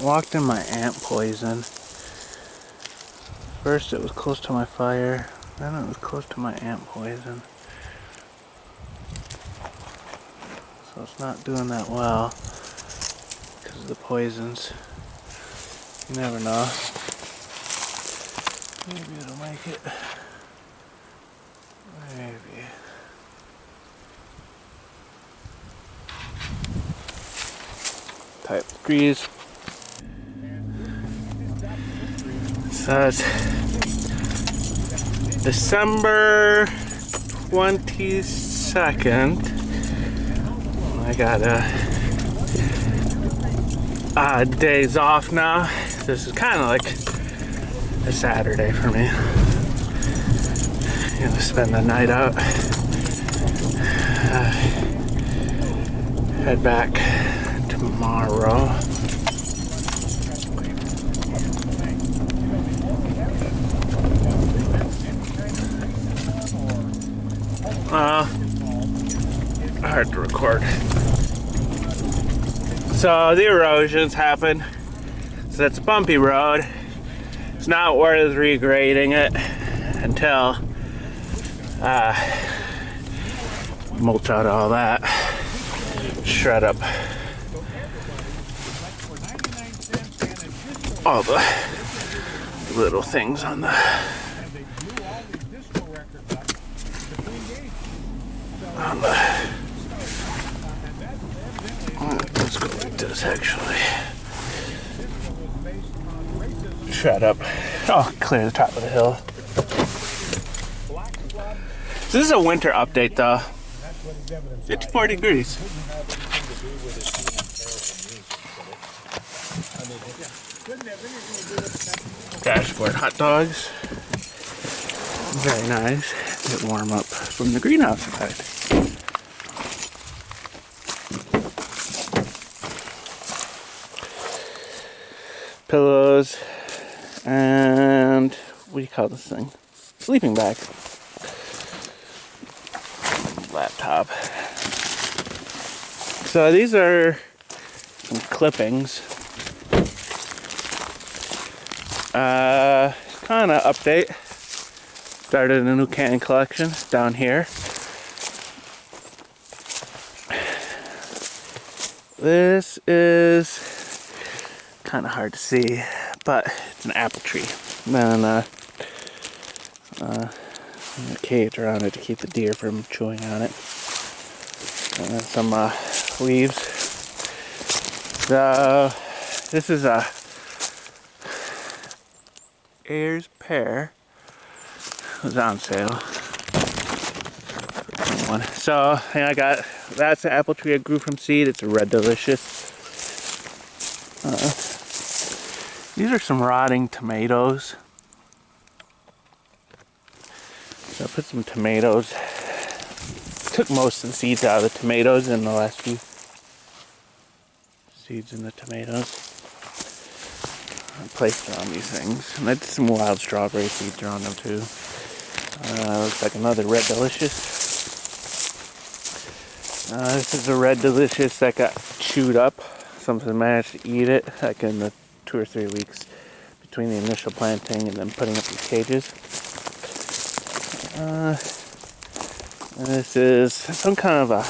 walked in my ant poison. First it was close to my fire, then it was close to my ant poison. So it's not doing that well because of the poisons. You never know. Maybe it'll make it. Maybe. Type degrees. So it's December 22nd. I got days off now. This is kind of like a Saturday for me. I'm gonna spend the night out. Head back tomorrow. Hard to record. So the erosions happen. So it's a bumpy road. It's not worth regrading it until mulch out all that, shred up all the little things on the let's go like this actually. Shred up. Oh, clear the top of the hill. So this is a winter update though. 54 degrees. Dashboard hot dogs. Very nice. Get warm up from the greenhouse effect. Pillows and what do you call this thing? Sleeping bag. Laptop. So these are some clippings. Kind of update. Started a new canning collection down here. This is kind of hard to see, but it's an apple tree. And then a cage around it to keep the deer from chewing on it. And then some leaves. So this is a Ayers pear. It was on sale. So I got, that's the apple tree I grew from seed. It's a Red Delicious. These are some rotting tomatoes. So I put some tomatoes. Took most of the seeds out of the tomatoes in the last few seeds in the tomatoes. I placed around these things. And I did some wild strawberry seeds around them too. Looks like another Red Delicious. This is a Red Delicious that got chewed up. Something managed to eat it like in the 2 or 3 weeks between the initial planting and then putting up these cages. This is some kind of a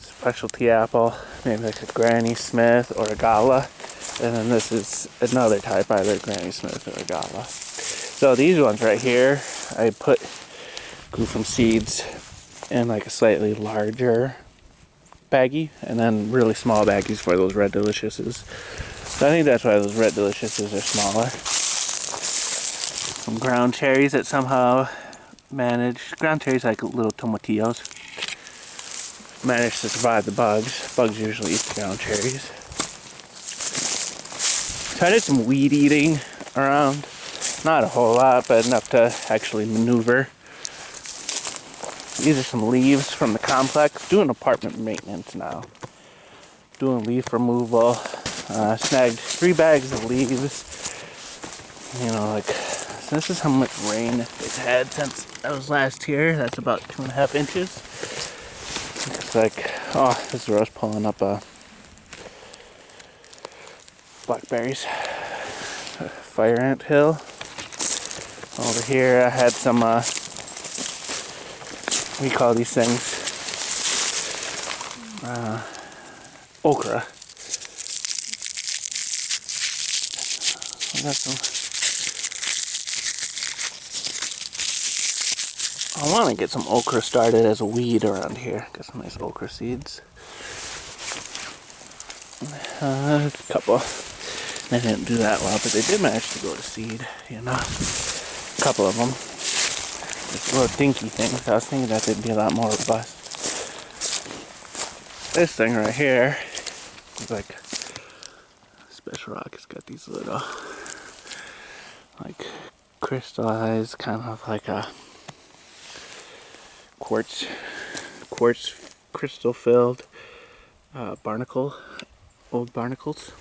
specialty apple, maybe like a Granny Smith or a Gala. And then this is another type, either Granny Smith or a Gala. So these ones right here, I grew from seeds in like a slightly larger baggie, and then really small baggies for those Red Deliciouses. So I think that's why those Red Deliciouses are smaller. Some ground cherries that somehow managed, ground cherries like little tomatillos, managed to survive the bugs. Bugs usually eat the ground cherries. So I did some weed eating around. Not a whole lot, but enough to actually maneuver. These are some leaves from the complex. Doing apartment maintenance now. Doing leaf removal. Snagged 3 bags of leaves. You know, like, so this is how much rain it's had since I was last here. That's about 2.5 inches. It's like, oh, this is where I was pulling up a blackberries. Fire ant hill. Over here I had some, we call these things, okra. I got some. I want to get some okra started as a weed around here. Got some nice okra seeds. A couple. They didn't do that well, but they did manage to go to seed, you know. A couple of them. Just little dinky things. I was thinking that they'd be a lot more robust. This thing right here is like special rock. It's got these little, like, crystallized, kind of like a quartz crystal filled barnacle, old barnacles.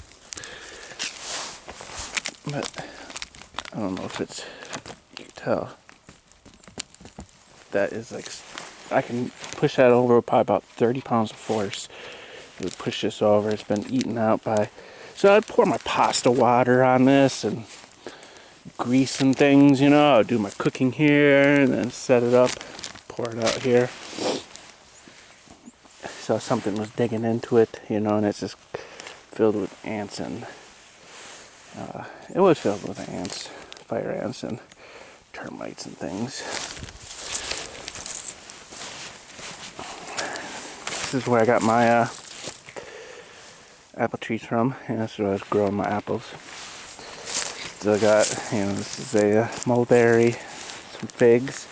But I don't know if it's, you can tell that is like, I can push that over probably about 30 pounds of force. It would push this over. It's been eaten out by, so I'd pour my pasta water on this and grease and things, you know. I'd do my cooking here and then set it up, pour it out here. So something was digging into it, you know, and it's just filled with ants and it was filled with ants, fire ants and termites and things. This is where I got my apple trees from, and that's where I was growing my apples. Still got, you know, this is a mulberry, some figs.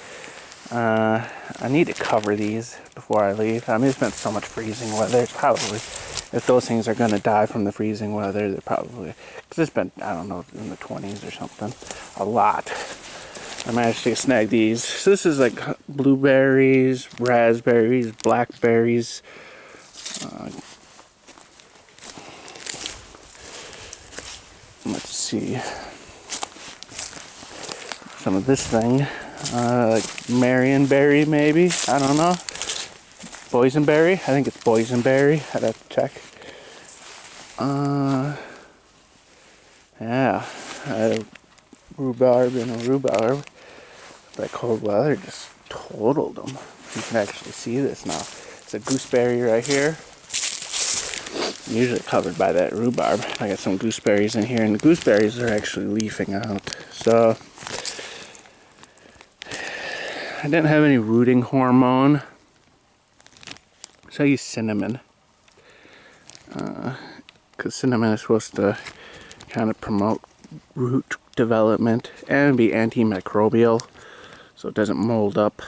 I need to cover these before I leave. I mean, it's been so much freezing weather. It's probably, if those things are going to die from the freezing weather, they're probably, because it's been, I don't know, in the 20s or something. A lot. I managed to snag these. So this is like blueberries, raspberries, blackberries. Let's see. Some of this thing. Like Marionberry maybe. I don't know. Boysenberry. I think it's boysenberry. I'd have to check. Yeah. Rhubarb and a rhubarb. That cold weather just totaled them. You can actually see this now. It's a gooseberry right here. Usually covered by that rhubarb. I got some gooseberries in here, and the gooseberries are actually leafing out. So I didn't have any rooting hormone, so I used cinnamon. Because cinnamon is supposed to kind of promote root development and be antimicrobial, so it doesn't mold up.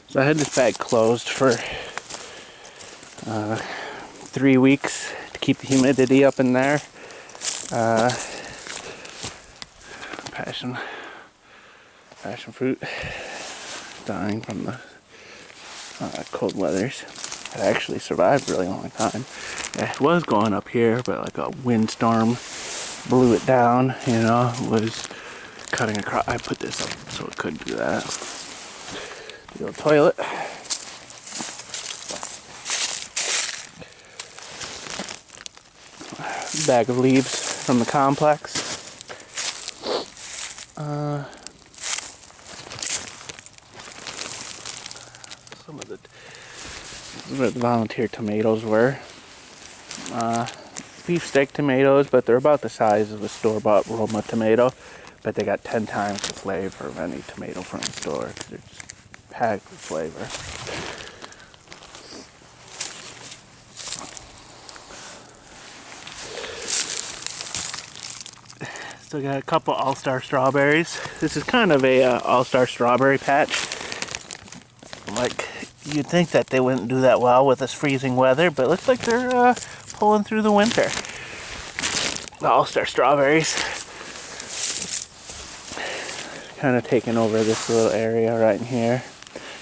So I had this bag closed for 3 weeks to keep the humidity up in there. Passion fruit dying from the cold weathers. It actually survived a really long time. It was going up here, but like a windstorm blew it down, you know, was cutting across. I put this up so it couldn't do that. The old toilet. Bag of leaves from the complex. Some of the, this is where the volunteer tomatoes were. Beefsteak tomatoes, but they're about the size of a store-bought Roma tomato, but they got 10 times the flavor of any tomato from the store, because they're just packed with flavor. Still got a couple all-star strawberries. This is kind of a all-star strawberry patch. Like, you'd think that they wouldn't do that well with this freezing weather, but it looks like they're pulling through the winter. The all-star strawberries. Kind of taking over this little area right in here.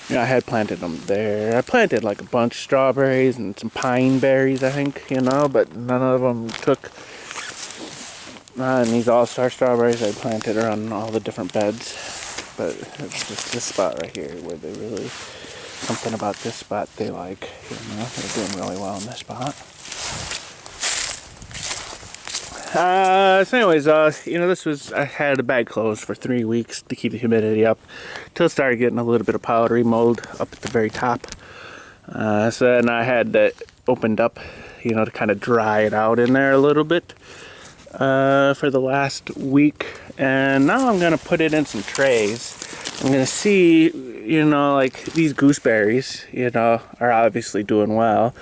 You know, I had planted them there. I planted like a bunch of strawberries and some pine berries, I think, you know, but none of them took. And these all-star strawberries I planted around all the different beds. But it's just this spot right here where they really, something about this spot they like, you know, they're doing really well in this spot. So anyways, you know, I had a bag closed for 3 weeks to keep the humidity up till it started getting a little bit of powdery mold up at the very top. So then I had that opened up, you know, to kind of dry it out in there a little bit for the last week. And now I'm gonna put it in some trays. I'm gonna see, you know, like these gooseberries, you know, are obviously doing well.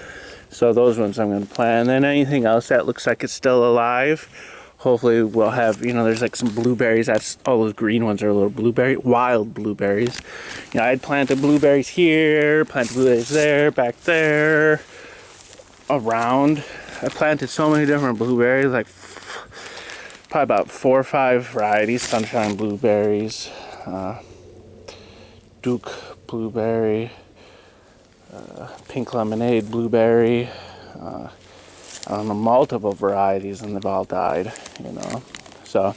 So those ones I'm gonna plant. And then anything else that looks like it's still alive, hopefully we'll have, you know, there's like some blueberries. That's all those green ones are little wild blueberries. You know, I'd planted blueberries here, planted blueberries there, back there, around. I planted so many different blueberries, like probably about 4 or 5 varieties. Sunshine blueberries, Duke blueberry, pink lemonade blueberry, I don't know, multiple varieties, and they've all died, you know. So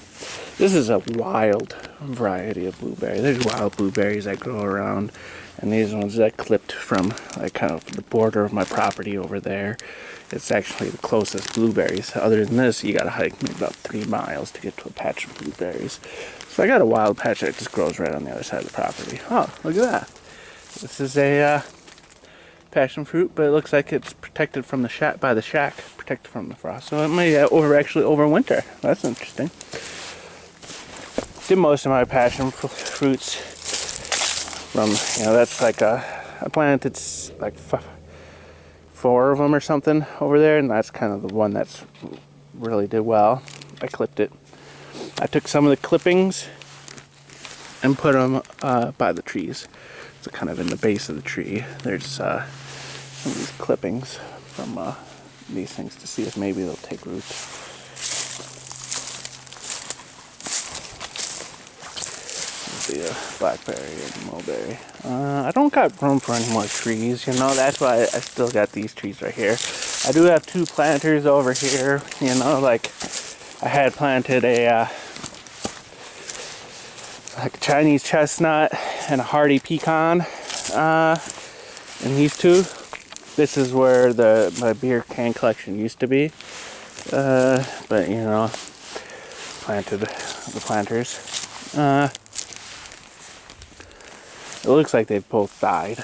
this is a wild variety of blueberry. There's wild blueberries that grow around, and these ones that clipped from like kind of the border of my property over there. It's actually the closest blueberries. Other than this, you gotta hike maybe about 3 miles to get to a patch of blueberries. So I got a wild patch that just grows right on the other side of the property. Oh, look at that. This is a passion fruit, but it looks like it's protected from the shack by the shack, protected from the frost. So it may actually overwinter. That's interesting. Did most of my passion fruits from, you know, that's like I planted like 4 of them or something over there, and that's kind of the one that's really did well. I clipped it. I took some of the clippings and put them by the trees. So kind of in the base of the tree. There's some of these clippings from these things to see if maybe they'll take root. The blackberry and mulberry. I don't got room for any more trees, you know. That's why I still got these trees right here. I do have 2 planters over here, you know, like I had planted a like a Chinese chestnut and a hardy pecan in these 2. This is where my beer can collection used to be, but you know, planted the planters. It looks like they've both died,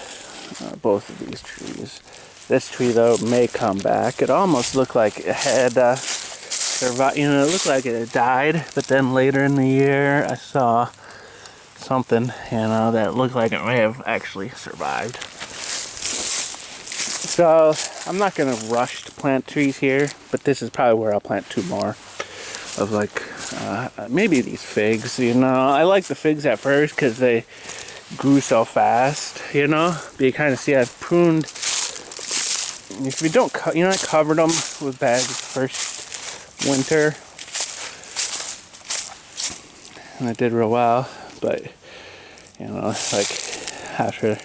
both of these trees. This tree though may come back. It almost looked like it had survived, you know, it looked like it had died, but then later in the year I saw something, you know, that looked like it may have actually survived. So I'm not gonna rush to plant trees here, but this is probably where I'll plant 2 more of like maybe these figs. You know, I like the figs at first because they grew so fast, you know. But you kind of see I've pruned. If you don't, you know, I covered them with bags first winter, and it did real well. But you know, like after the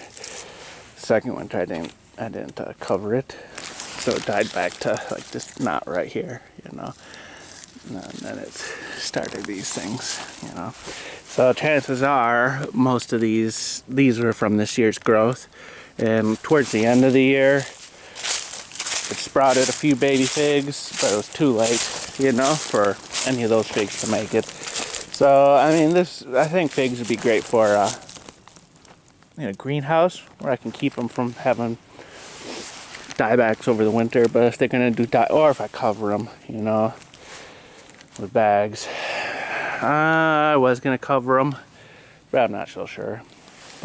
second winter, I didn't cover it, so it died back to like this knot right here, you know. And then it started these things, you know. So chances are most of these were from this year's growth, and towards the end of the year it sprouted a few baby figs, but it was too late, you know, for any of those figs to make it. So I mean, I think figs would be great for you know, greenhouse, where I can keep them from having diebacks over the winter. But if they're gonna do or if I cover them, you know, with bags. I was gonna cover them, but I'm not so sure.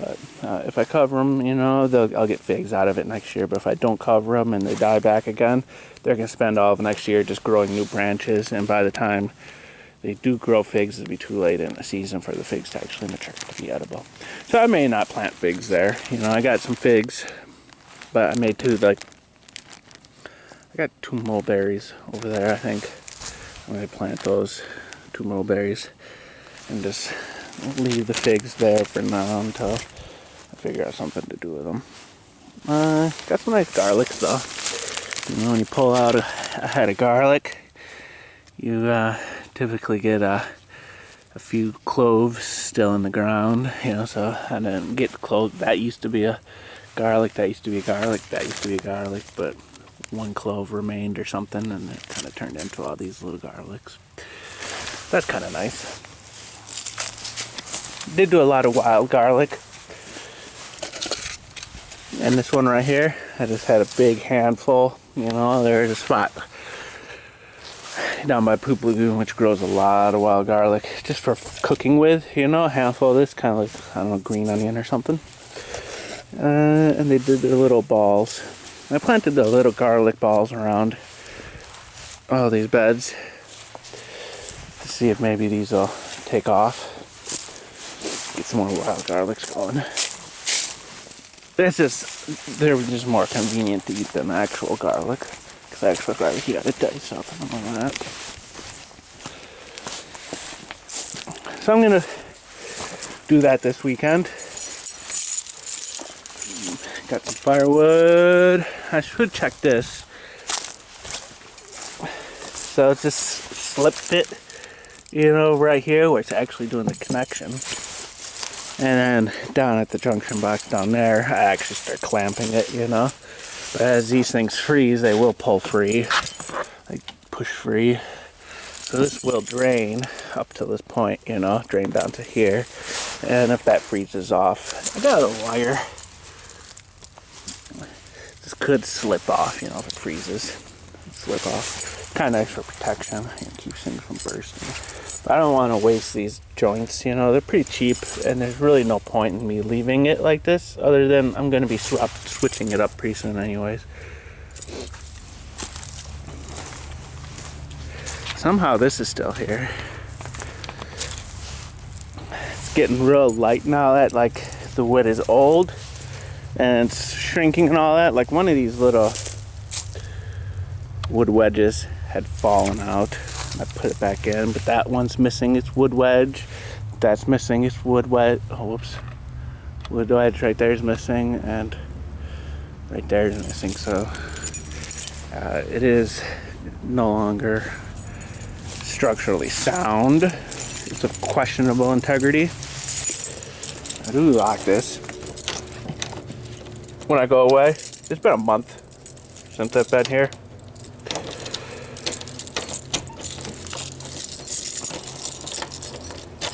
But if I cover them, you know, I'll get figs out of it next year. But if I don't cover them and they die back again, they're gonna spend all of next year just growing new branches, and by the time they do grow figs, it'll be too late in the season for the figs to actually mature to be edible. So I may not plant figs there. You know, I got some figs, but I made 2, like, I got 2 mulberries over there, I think. I'm gonna plant those 2 mulberries and just leave the figs there for now until I figure out something to do with them. Got some nice garlics though. You know, when you pull out a head of garlic, you typically get a few cloves still in the ground, you know. So I didn't get cloves. That used to be a garlic, that used to be a garlic, that used to be a garlic, but one clove remained or something, and it kind of turned into all these little garlics. That's kind of nice. Did do a lot of wild garlic. And this one right here, I just had a big handful. You know, there's a spot down by Poop Lagoon which grows a lot of wild garlic just for cooking with, you know, a handful of this, kind of like, I don't know, green onion or something. And they did their little balls. I planted the little garlic balls around all these beds to see if maybe these will take off. Get some more wild garlics going. They're just more convenient to eat than actual garlic. Because I actually rather you gotta dice up and all that. So I'm gonna do that this weekend. Got some firewood. I should check this. So it's just slip fit, you know, right here where it's actually doing the connection. And then down at the junction box down there, I actually start clamping it, you know. But as these things freeze, they will pull free, like push free. So this will drain up to this point, you know, drain down to here. And if that freezes off, I got a wire. This could slip off, you know, if it freezes. Slip off. Kind of nice for protection. It keeps things from bursting. But I don't want to waste these joints, you know, they're pretty cheap. And there's really no point in me leaving it like this, other than I'm going to be switching it up pretty soon anyways. Somehow this is still here. It's getting real light now that like the wood is old and it's shrinking and all that. Like one of these little wood wedges had fallen out. I put it back in, but that one's missing its wood wedge. That's missing its wood wedge. Oh, whoops. Wood wedge right there is missing, and right there is missing. So it is no longer structurally sound. It's of questionable integrity. I do like this. When I go away, it's been a month since I've been here.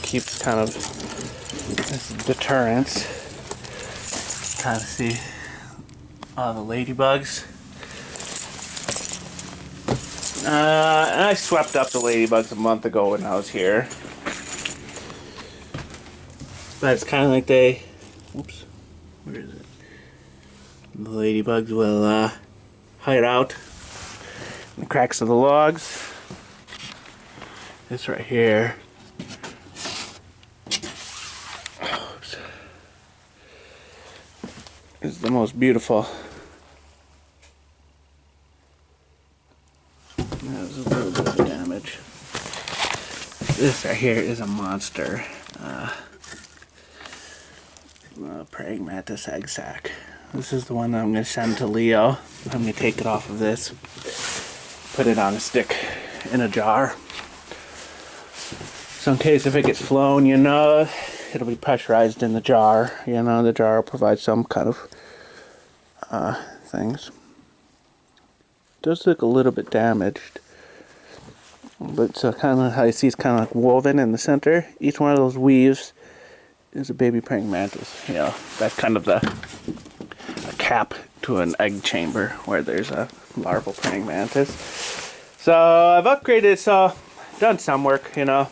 Keeps kind of this deterrence. Kind of see all the ladybugs. And I swept up the ladybugs a month ago when I was here. But it's kind of like they, whoops, where is it? The ladybugs will hide out in the cracks of the logs. This right here. Oops. Is the most beautiful. There's a little bit of damage. This right here is a monster. Praying mantis egg sac. This is the one that I'm going to send to Leo. I'm going to take it off of this, put it on a stick in a jar. So in case if it gets flown, you know, it'll be pressurized in the jar. You know, the jar will provide some kind of things. It does look a little bit damaged. But so kind of how you see it's kind of like woven in the center. Each one of those weaves is a baby praying mantis. You know, that's kind of a cap to an egg chamber where there's a larval praying mantis. So I've upgraded, so done some work, you know.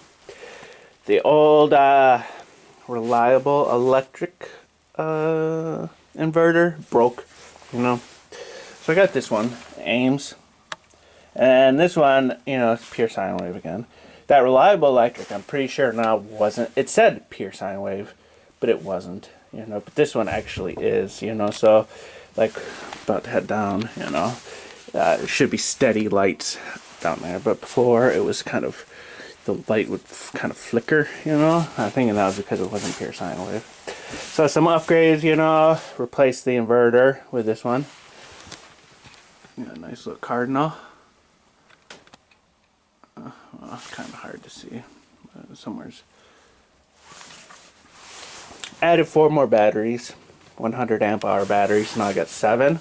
The old reliable electric inverter broke, you know. So I got this one, Ames. And this one, you know, it's pure sine wave again. That reliable electric, I'm pretty sure now wasn't, it said pure sine wave, but it wasn't, you know, but this one actually is, you know, so, like, about to head down, you know, it should be steady lights down there, but before it was kind of, the light would kind of flicker, you know, I think that was because it wasn't pure sine wave. So some upgrades, you know, replace the inverter with this one. Got a nice little cardinal. Well, it's kind of hard to see. Somewhere's. Added 4 more batteries, 100 amp hour batteries. Now I got 7.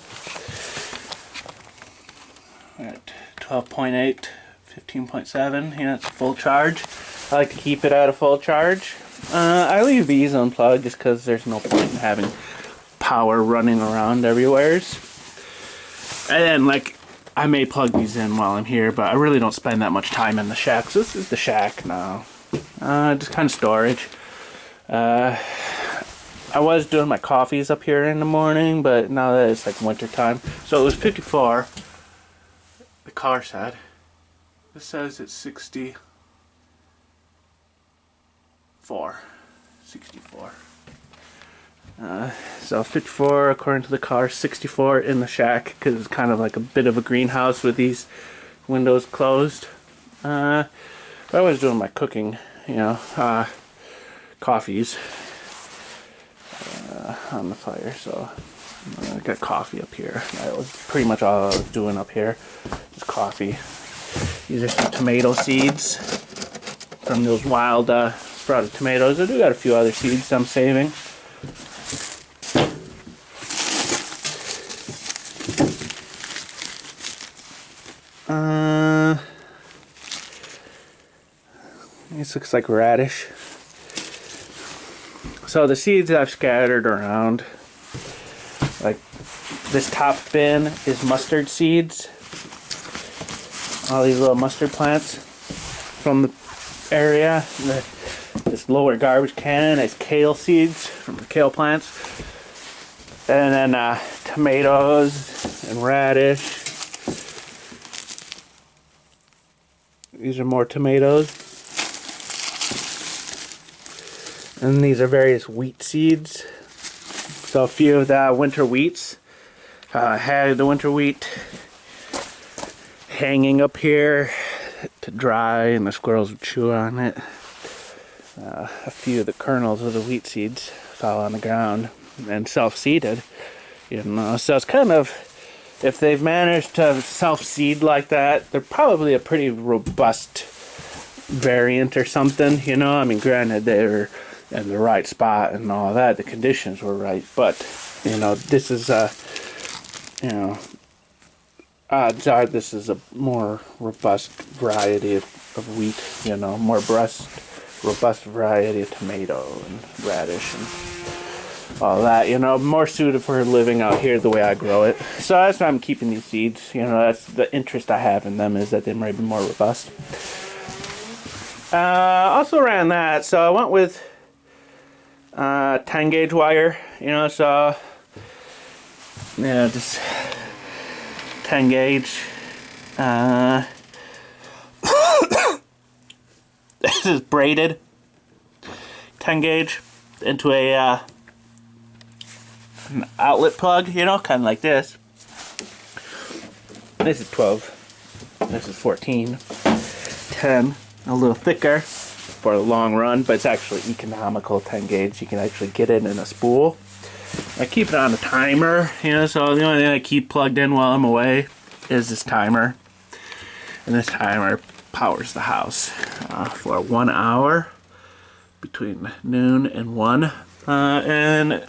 12.8, 15.7. You know, it's full charge. I like to keep it at a full charge. I leave these unplugged just because there's no point in having power running around everywheres. And then, like, I may plug these in while I'm here, but I really don't spend that much time in the shack. So this is the shack now. Just kind of storage. I was doing my coffees up here in the morning, but now that it's like winter time. So it was 54. The car said. This says it's 64. 64. So 54 according to the car, 64 in the shack, because it's kind of like a bit of a greenhouse with these windows closed. I was doing my cooking, you know, coffees on the fire, so I got coffee up here. That was pretty much all I was doing up here, just coffee. These are some tomato seeds from those wild sprouted tomatoes. I do got a few other seeds I'm saving. This looks like radish. So the seeds I've scattered around, like this top bin is mustard seeds. All these little mustard plants from the area. This lower garbage can is kale seeds from the kale plants. And then tomatoes and radish. These are more tomatoes. And these are various wheat seeds. So a few of the winter wheats. Had the winter wheat hanging up here to dry, and the squirrels would chew on it. A few of the kernels of the wheat seeds fell on the ground and self-seeded. You know, so it's kind of, if they've managed to self-seed like that, they're probably a pretty robust variant or something. You know, I mean, granted, they were in the right spot and all that, the conditions were right, but you know, this is you know, odds are this is a more robust variety of wheat, you know, more robust variety of tomato and radish and all that, you know, more suited for living out here the way I grow it. So that's why I'm keeping these seeds, you know, that's the interest I have in them, is that they might be more robust. Also ran that, so I went with 10 gauge wire, you know, so yeah, just 10 gauge. This is braided 10 gauge into a an outlet plug, you know, kind of like this. This is 12. This is 14. 10, a little thicker for a long run, but it's actually economical 10 gauge. You can actually get it in a spool. I keep it on a timer, you know, so the only thing I keep plugged in while I'm away is this timer. And this timer powers the house for 1 hour between noon and 1. And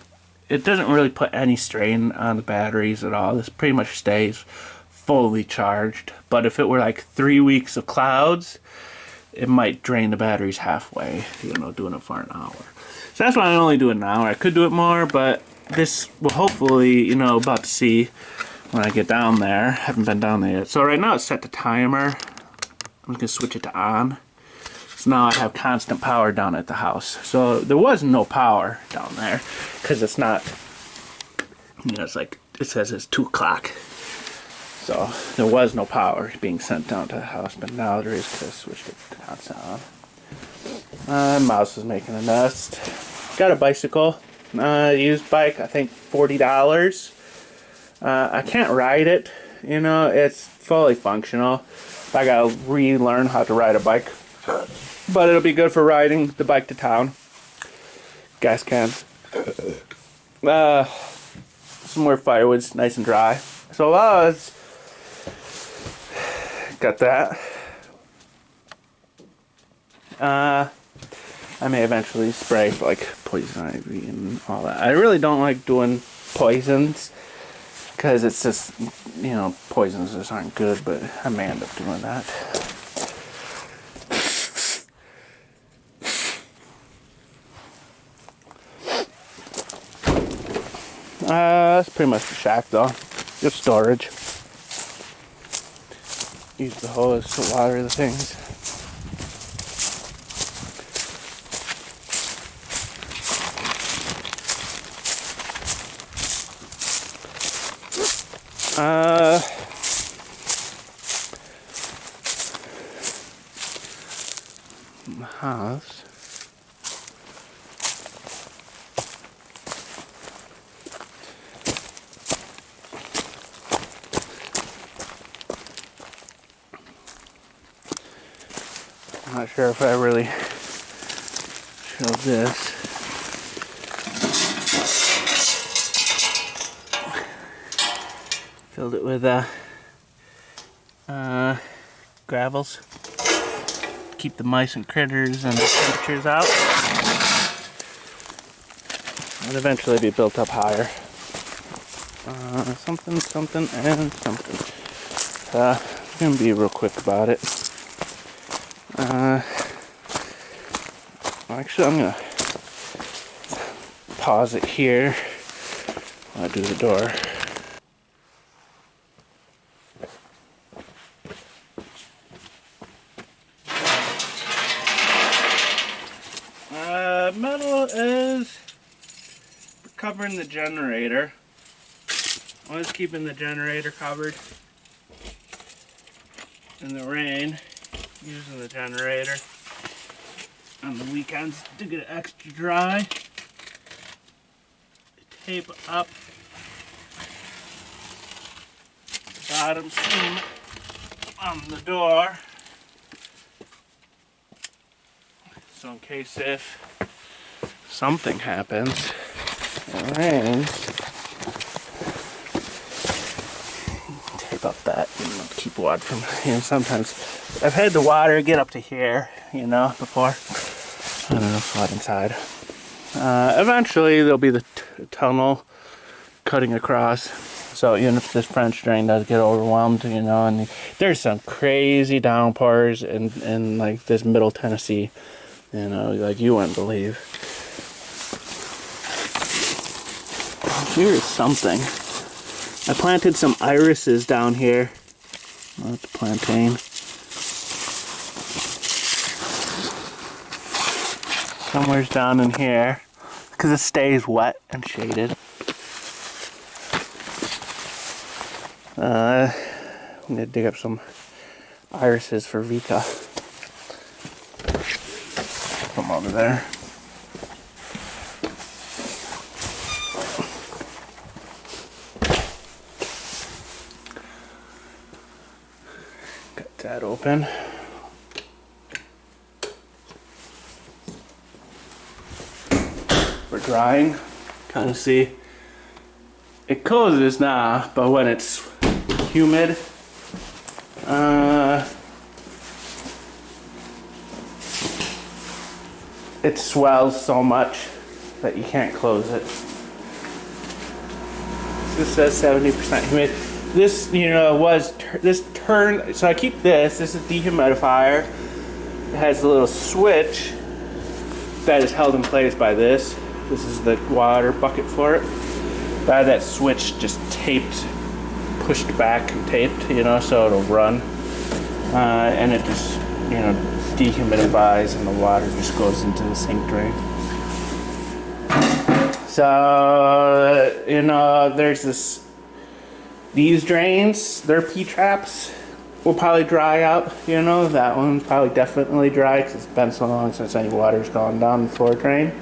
it doesn't really put any strain on the batteries at all. This pretty much stays fully charged. But if it were like 3 weeks of clouds, it might drain the batteries halfway, you know, doing it for an hour. So that's why I only do it an hour. I could do it more, but this will hopefully, you know, about to see when I get down there. Haven't been down there yet. So right now it's set to timer. I'm just gonna switch it to on. So now I have constant power down at the house. So there was no power down there because it's not, you know, it's like, it says it's 2 o'clock. So there was no power being sent down to the house, but now there is because I switched it to constant on. Mouse is making a nest. Got a bicycle, used bike, I think $40. I can't ride it, you know, it's fully functional. I gotta relearn how to ride a bike, but it'll be good for riding the bike to town. Gas cans. Some more firewood's nice and dry. So got that. I may eventually spray for like poison ivy and all that. I really don't like doing poisons because it's just, you know, poisons just aren't good, but I may end up doing that. That's pretty much the shack though. Just storage. Use the hose to water the things. House. I'm not sure if I really showed this. Filled it with gravels. Keep the mice and critters and the temperatures out. And eventually be built up higher. Something, and something. I'm gonna be real quick about it. Actually, I'm gonna pause it here while I do the door. Metal is covering the generator. I was keeping the generator covered in the rain, using the generator on the weekends to get it extra dry. Tape up the bottom seam on the door, so in case if something happens, it rains, tape up that, you know, keep water from, you know, sometimes I've had the water get up to here, you know, before. I don't know, flood inside. Eventually there'll be the tunnel cutting across, so even if this French drain does get overwhelmed, you know, and there's some crazy downpours in like this middle Tennessee, you know, like you wouldn't believe. Here's something. I planted some irises down here. Oh, that's plantain. Somewhere's down in here, because it stays wet and shaded. I'm gonna dig up some irises for Vika. Put them over there. Got that open. For drying, kind of see it closes now, but when it's humid, it swells so much that you can't close it. This says 70% humid. This, you know, so I keep this is a dehumidifier. It has a little switch that is held in place by this. This is the water bucket for it. I had that switch just taped, pushed back and taped, you know, so it'll run. And it just, you know, dehumidifies and the water just goes into the sink drain. So, you know, there's these drains, they're P-traps, will probably dry out, you know. That one's probably definitely dry because it's been so long since any water's gone down the floor drain.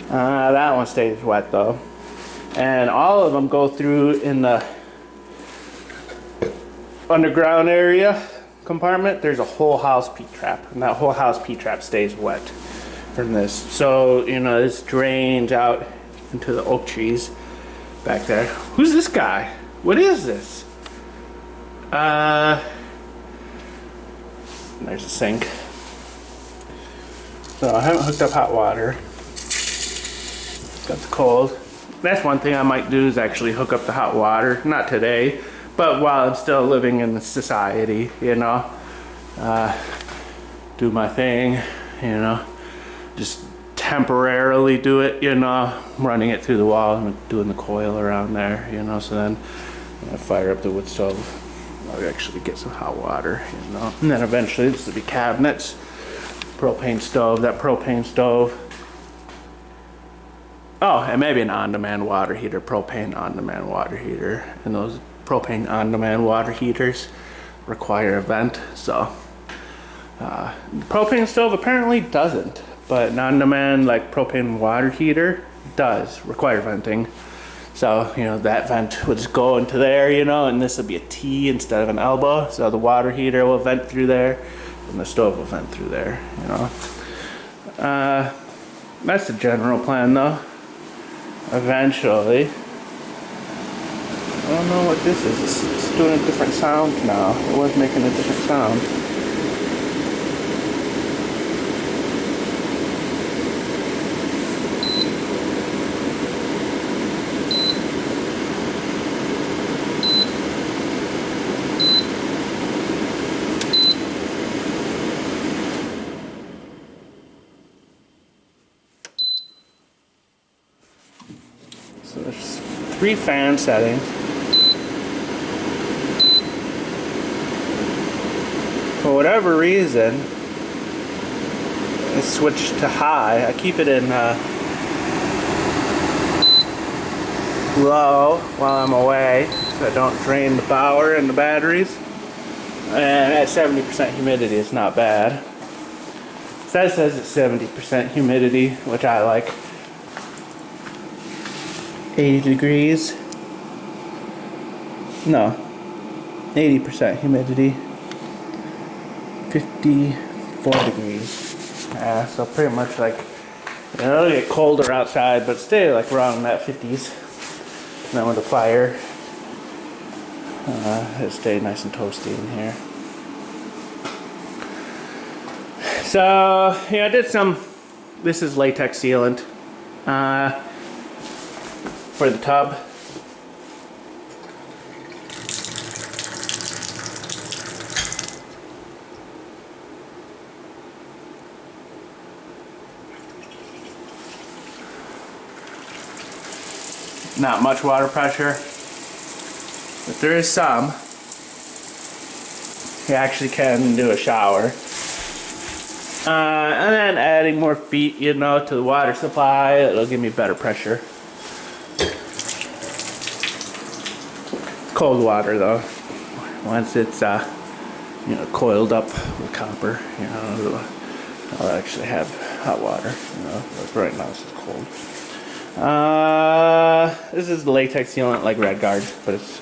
That one stays wet though. And all of them go through in the underground area compartment. There's a whole house P-trap, and that whole house P-trap stays wet from this. So, you know, this drains out into the oak trees back there. Who's this guy? What is this? There's a sink. So I haven't hooked up hot water. Got the cold. That's one thing I might do, is actually hook up the hot water. Not today, but while I'm still living in society, you know. Do my thing, you know. Just temporarily do it, you know. Running it through the wall and doing the coil around there, you know. So then when I fire up the wood stove, I'll actually get some hot water, you know. And then eventually this will be cabinets. Propane stove, that propane stove. Oh, and maybe an on-demand water heater, propane on-demand water heater. And those propane on-demand water heaters require a vent, so. Propane stove apparently doesn't, but an on-demand like propane water heater does require venting. So, you know, that vent will just go into there, you know, and this will be a T instead of an elbow. So the water heater will vent through there and the stove will vent through there, you know. That's the general plan though. Eventually. I don't know what this is. It's doing a different sound now. It was making a different sound. So there's 3 fan settings. For whatever reason, it switched to high. I keep it in low while I'm away, so I don't drain the power and the batteries. And at 70% humidity, it's not bad. So that says it's 70% humidity, which I like. 80 degrees. No, 80% humidity. 54 degrees. So pretty much like, you know, it'll get colder outside, but stay like around that 50s. And then with the fire, it'll stay nice and toasty in here. So, yeah, I did some, this is latex sealant for the tub. Not much water pressure, but there is some. You actually can do a shower. And then adding more feet, you know, to the water supply, it'll give me better pressure. Cold water though, once it's you know, coiled up with copper, you know, I'll actually have hot water, you know, but right now it's just cold. This is the latex sealant like Red Guard, but it's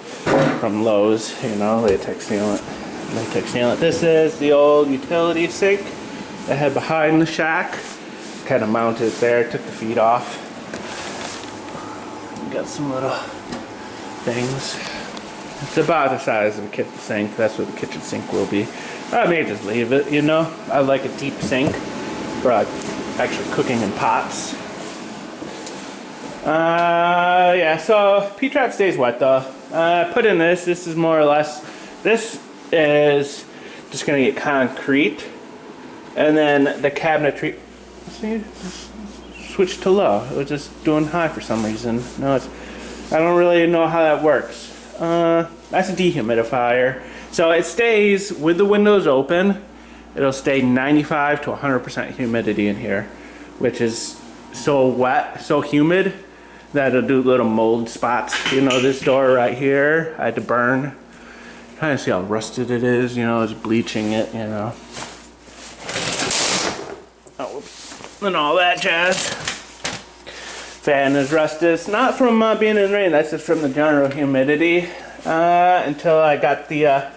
from Lowe's, you know, latex sealant. This is the old utility sink I had behind the shack. Kind of mounted it there, took the feet off. Got some little things. It's about the size of a kitchen sink. That's what the kitchen sink will be. I may just leave it, you know. I like a deep sink for actually cooking in pots. Yeah, so P-trap stays wet though. I put in this is more or less, this is just gonna get concrete, and then the cabinetry, see, switch to low. It was just doing high for some reason. No, I don't really know how that works. That's a dehumidifier. So it stays with the windows open. It'll stay 95 to 100% humidity in here, which is so wet, so humid, that it'll do little mold spots. You know, this door right here, I had to burn. Trying to see how rusted it is, you know, it's bleaching it, you know. Oh, whoops. And all that jazz. Fan is rusted. It's not from being in rain, that's just from the general humidity. Until I got the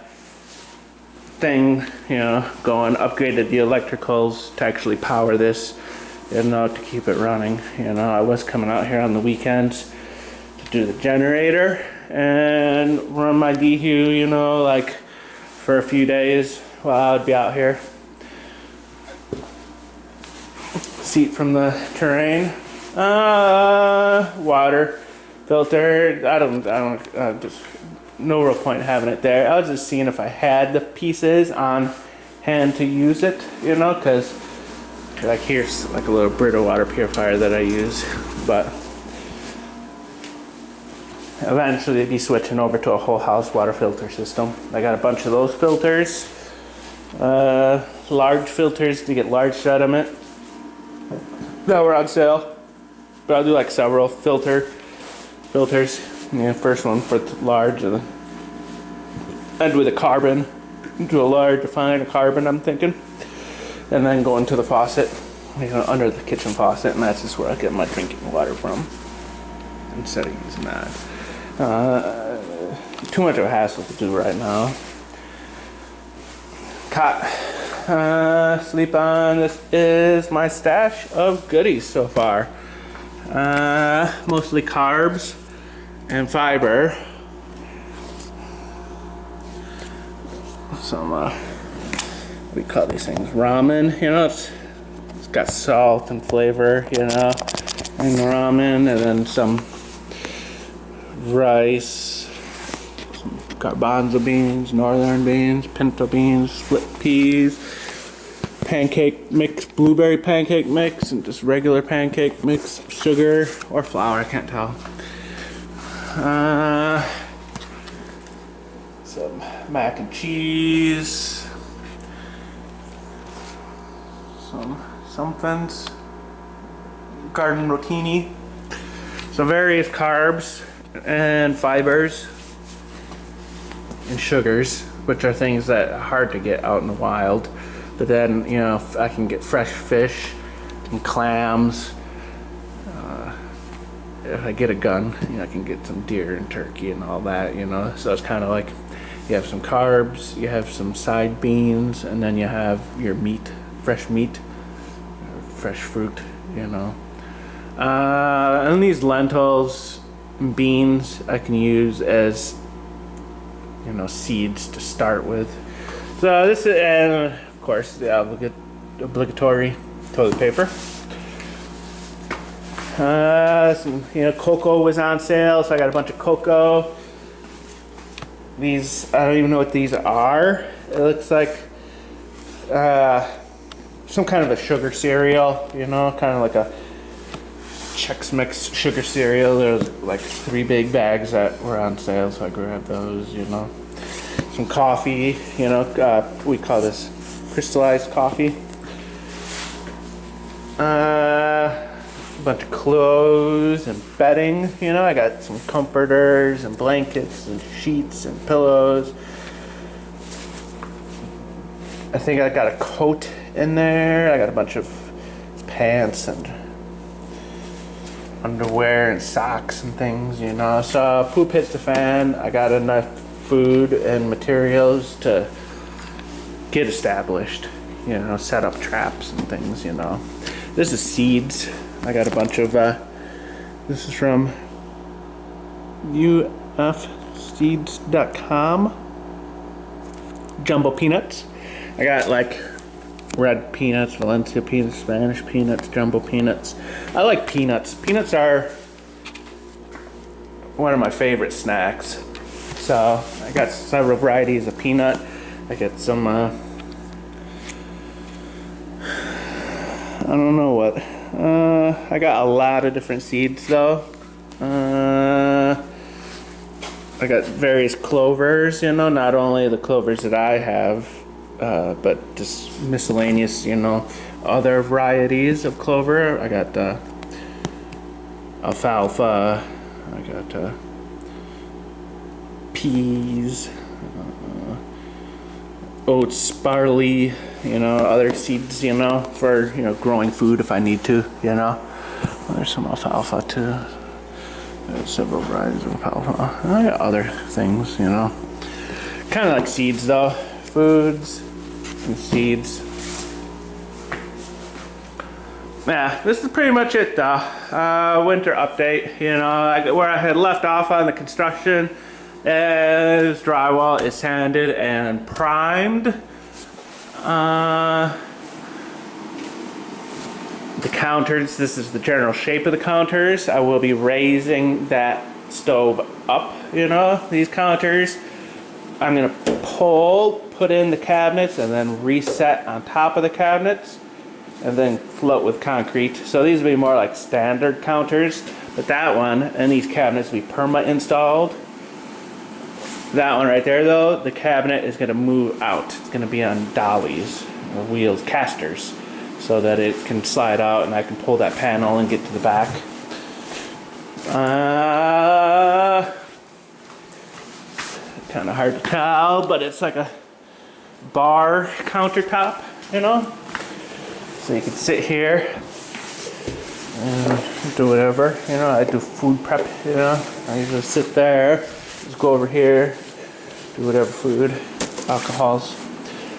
thing, you know, going, upgraded the electricals to actually power this, you know, to keep it running. You know, I was coming out here on the weekends to do the generator and run my dehu, you know, like for a few days while I would be out here. Seat from the terrain. Water. filter. I don't, just no real point in having it there. I was just seeing if I had the pieces on hand to use it, you know, because like here's like a little Brita water purifier that I use, but eventually be switching over to a whole house water filter system. I got a bunch of those filters, large filters to get large sediment that were on sale. But I'll do like several filters. Yeah, first one for large, and end with a carbon, do a large, refine a carbon, I'm thinking, and then go into the faucet, you know, under the kitchen faucet, and that's just where I get my drinking water from instead of using that. Too much of a hassle to do right now. Sleep on. This is my stash of goodies so far. Mostly carbs and fiber. Some what do you call these things? Ramen. You know, it's got salt and flavor. You know, and ramen, and then some rice, some garbanzo beans, northern beans, pinto beans, split peas, pancake mix, blueberry pancake mix, and just regular pancake mix, sugar or flour, I can't tell. Some mac and cheese, somethings, garden rotini, some various carbs and fibers and sugars, which are things that are hard to get out in the wild. But then, you know, I can get fresh fish and clams. If I get a gun, you know, I can get some deer and turkey and all that, you know. So it's kind of like you have some carbs, you have some side beans, and then you have your meat, fresh fruit, you know. And these lentils and beans I can use as, you know, seeds to start with. So this is, and of course the obligatory toilet paper. Some, you know, cocoa was on sale, so I got a bunch of cocoa. These, I don't even know what these are. It looks like some kind of a sugar cereal, you know, kind of like a Chex Mix sugar cereal. There's like 3 big bags that were on sale, so I grabbed those, you know. Some coffee, you know, we call this crystallized coffee. A bunch of clothes and bedding, you know. I got some comforters and blankets and sheets and pillows. I think I got a coat in there. I got a bunch of pants and underwear and socks and things, you know. So poop hits the fan. I got enough food and materials to get established, you know, set up traps and things, you know. This is seeds. I got a bunch of, this is from ufseeds.com. Jumbo peanuts. I got like red peanuts, Valencia peanuts, Spanish peanuts, jumbo peanuts. I like peanuts. Peanuts are one of my favorite snacks. So I got several varieties of peanut. I got some, I don't know what. I got a lot of different seeds though. I got various clovers, you know, not only the clovers that I have, but just miscellaneous, you know, other varieties of clover. I got alfalfa, I got peas, oats, barley, you know, other seeds, you know, for, you know, growing food if I need to, you know. There's some alfalfa too. There's several varieties of alfalfa. I got other things, you know. Kind of like seeds though. Foods and seeds. Yeah, this is pretty much it though. Winter update, you know, where I had left off on the construction. This drywall is sanded and primed. The counters, this is the general shape of the counters. I will be raising that stove up, you know, these counters. I'm gonna put in the cabinets and then reset on top of the cabinets and then float with concrete. So these will be more like standard counters, but that one and these cabinets will be perma installed. That one right there though, the cabinet is gonna move out. It's gonna be on dollies or wheels, casters, so that it can slide out and I can pull that panel and get to the back. Kind of hard to tell, but it's like a bar countertop, you know? So you can sit here and do whatever, you know? I do food prep, you know? I usually sit there, just go over here, do whatever food, alcohols.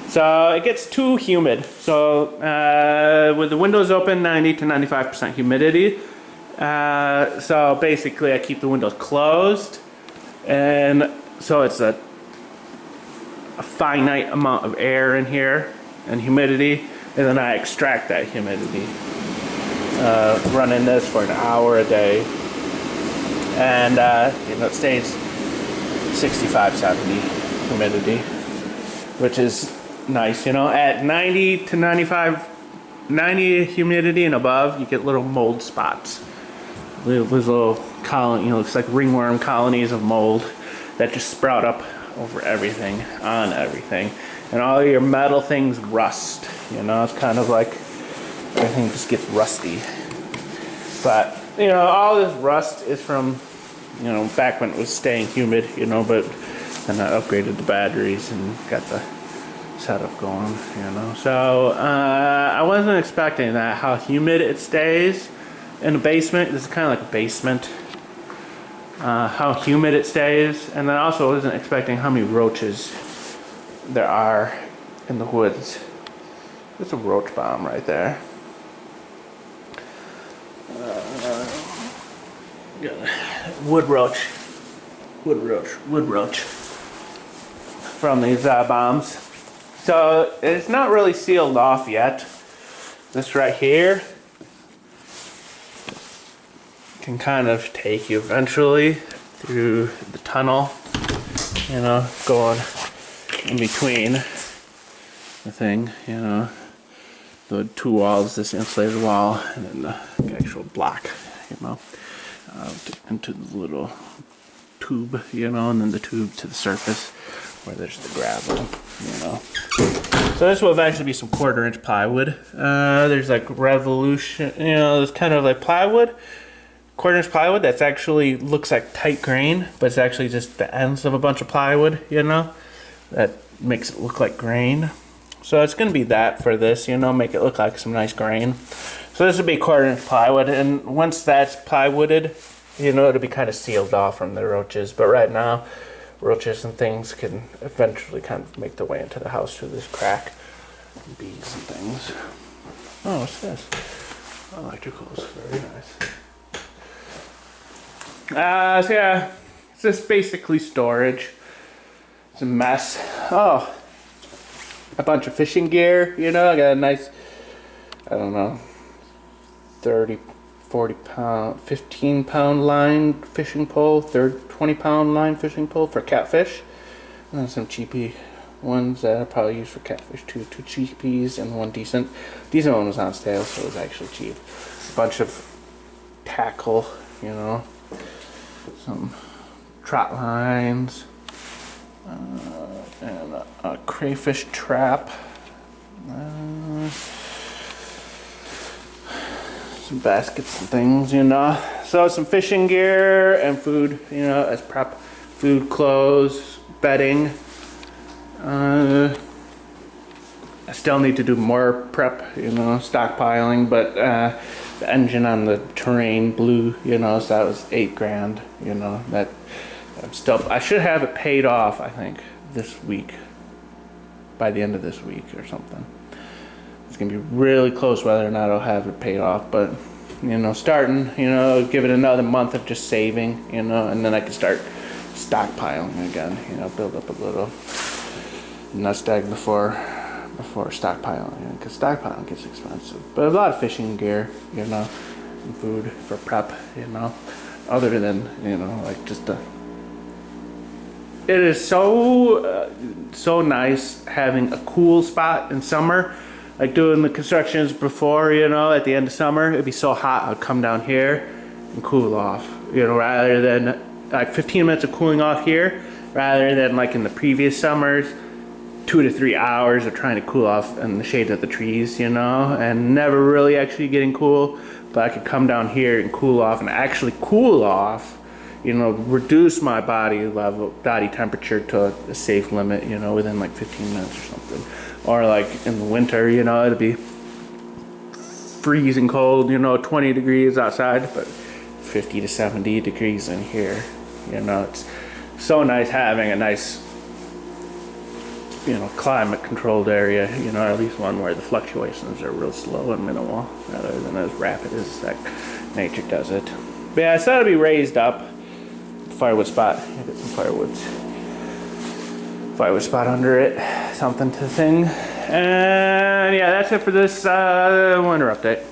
So it gets too humid. So with the windows open, 90 to 95% humidity. So basically I keep the windows closed, and so it's a finite amount of air in here and humidity, and then I extract that humidity. Running this for an hour a day, and you know, it stays 65, 70 humidity, which is nice, you know. At 90 to 90 humidity and above, you get little mold spots. There's little colony, you know, looks like ringworm colonies of mold that just sprout up over everything, on everything, and all your metal things rust. You know, it's kind of like everything just gets rusty. But you know, all this rust is from, you know, back when it was staying humid. You know, but then I upgraded the batteries and got the setup going. You know, so I wasn't expecting that, how humid it stays in the basement. This is kind of like a basement. How humid it stays, and then also wasn't expecting how many roaches there are in the woods. There's a roach bomb right there. Wood roach from these bombs. So it's not really sealed off yet. This right here can kind of take you eventually through the tunnel, you know, going in between the thing, you know, the two walls, this insulated wall, and then the actual block, you know, into the little tube, you know, and then the tube to the surface where there's the gravel, you know. So this will eventually be some 1/4-inch plywood. There's like Revolution, you know, there's kind of like plywood. 1/4-inch plywood that's actually looks like tight grain, but it's actually just the ends of a bunch of plywood, you know, that makes it look like grain. So it's gonna be that for this, you know, make it look like some nice grain. So this would be 1/4-inch plywood, and once that's plywooded, you know, it'll be kind of sealed off from the roaches. But right now, roaches and things can eventually kind of make their way into the house through this crack. Bees and things. Oh, what's this? Electricals, very nice. So yeah, it's just basically storage. It's a mess. Oh, a bunch of fishing gear, you know. I got a nice, I don't know, 30, 40 pound, 15 pound line fishing pole, 20 pound line fishing pole for catfish. And then some cheapy ones that I probably use for catfish too. 2 cheapies and 1 decent. Decent one was on sale, so it was actually cheap. A bunch of tackle, you know. Some trot lines, and a crayfish trap, some baskets and things, you know. So some fishing gear and food, you know, as prep, food, clothes, bedding. I still need to do more prep, you know, stockpiling, but the engine on the Terrain blew, you know, so that was $8 grand, you know, that I should have it paid off, I think, this week, by the end of this week or something. It's gonna be really close whether or not I'll have it paid off, but, you know, starting, you know, give it another month of just saving, you know, and then I can start stockpiling again, you know, build up a little nest egg before stockpiling, because stockpiling gets expensive. But a lot of fishing gear, you know, and food for prep, you know. other than, you know, like just the. It is so so nice having a cool spot in summer. Like doing the constructions before, you know, at the end of summer, it'd be so hot. I'd come down here and cool off, you know, rather than like 15 minutes of cooling off here, rather than like in the previous summers, 2 to 3 hours of trying to cool off in the shade of the trees, you know, and never really actually getting cool. But I could come down here and cool off and actually cool off, you know, reduce my body temperature to a safe limit, you know, within like 15 minutes or something. Or like in the winter, you know, it'd be freezing cold, you know, 20 degrees outside, but 50 to 70 degrees in here. You know, it's so nice having a nice, you know, climate controlled area, you know, or at least one where the fluctuations are real slow and minimal rather than as rapid as like nature does it. But yeah, I thought it'd be raised up. Firewood spot. Get some firewood spot under it. Something to thing. And yeah, that's it for this winter update.